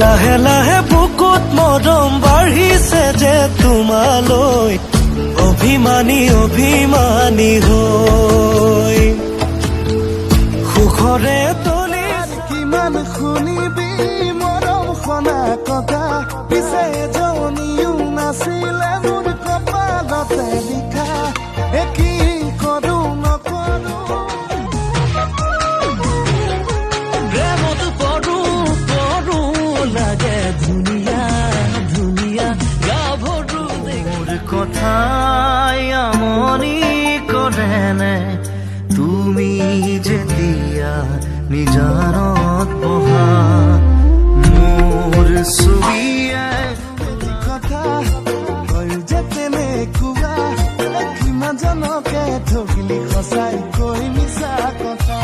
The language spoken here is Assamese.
লাহে লাহে বুকুত মৰম বাঢ়িছে যে তোমালৈ অভিমানী অভিমানী হৈ সুখৰে তলি কিমান শুনিবি মৰম খনা কথা পিছে জনীও নাছিলে মোৰ কপালতে লিখা কি কৰো নকৰো প্ৰেমত পৰো লাগে ধুনীয়া ধুনীয়া গাভৰু মোৰ কথাই আমনি কৰেনে তুমি যেতিয়া নিজানত বহা মোৰ ছবিয়ে কথা হয় যে তেনেকুৱা কিমান জনকে ঠগিলি সঁচাই কৈ মিছা কথা